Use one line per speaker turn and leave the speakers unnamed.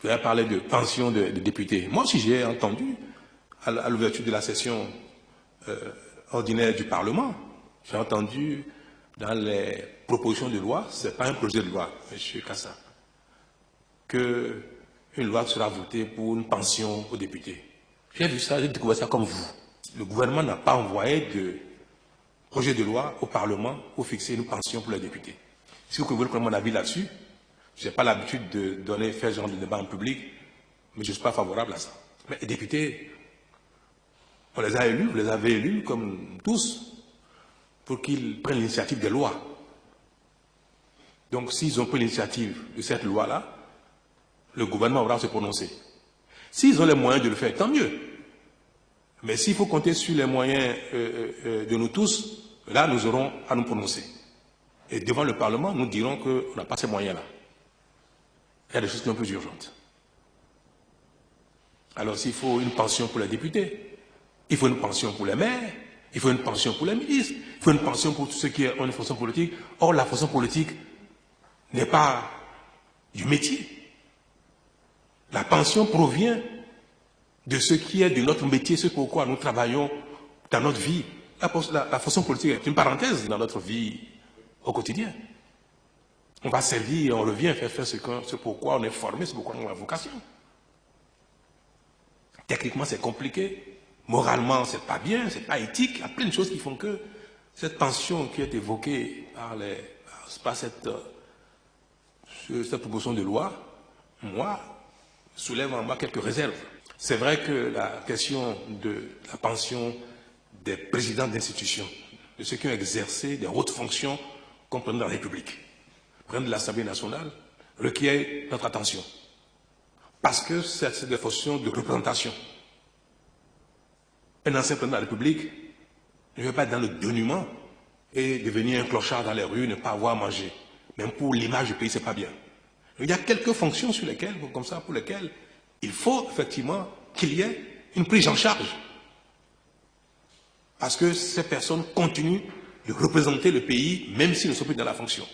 Vous avez parlé de pension de députés. Moi aussi, j'ai entendu à l'ouverture de la session ordinaire du Parlement, j'ai entendu dans les propositions de loi, ce n'est pas un projet de loi, M. Kassa, qu'une loi sera votée pour une pension aux députés. J'ai vu ça, j'ai découvert ça comme vous. Le gouvernement n'a pas envoyé de projet de loi au Parlement pour fixer une pension pour les députés. Si vous voulez prendre mon avis là-dessus, je n'ai pas l'habitude de faire ce genre de débat en public, mais je ne suis pas favorable à ça. Mais les députés, on les a élus, vous les avez élus comme tous, pour qu'ils prennent l'initiative des lois. Donc s'ils ont pris l'initiative de cette loi-là, le gouvernement aura à se prononcer. S'ils ont les moyens de le faire, tant mieux. Mais s'il faut compter sur les moyens de nous tous, là nous aurons à nous prononcer. Et devant le Parlement, nous dirons qu'on n'a pas ces moyens-là. Il y a des choses qui sont plus urgentes. Alors s'il faut une pension pour les députés, il faut une pension pour les maires, il faut une pension pour les ministres, il faut une pension pour tous ceux qui ont une fonction politique. Or, la fonction politique n'est pas du métier. La pension provient de ce qui est de notre métier, ce pourquoi nous travaillons dans notre vie. La fonction politique est une parenthèse dans notre vie au quotidien. On va servir, on revient faire ce pourquoi on est formé, ce pourquoi on a vocation. Techniquement, c'est compliqué. Moralement, c'est pas bien, c'est pas éthique. Il y a plein de choses qui font que cette pension qui est évoquée par cette proposition de loi, moi, soulève en moi quelques réserves. C'est vrai que la question de la pension des présidents d'institutions, de ceux qui ont exercé des hautes fonctions comme président de la République, président de l'Assemblée nationale, requiert notre attention. Parce que c'est des fonctions de représentation. Un ancien président de la République ne veut pas être dans le dénuement et devenir un clochard dans les rues, ne pas avoir à manger. Même pour l'image du pays, ce n'est pas bien. Il y a quelques fonctions sur lesquelles, comme ça, pour lesquelles il faut effectivement qu'il y ait une prise en charge. Parce que ces personnes continuent de représenter le pays, même s'ils ne sont plus dans la fonction.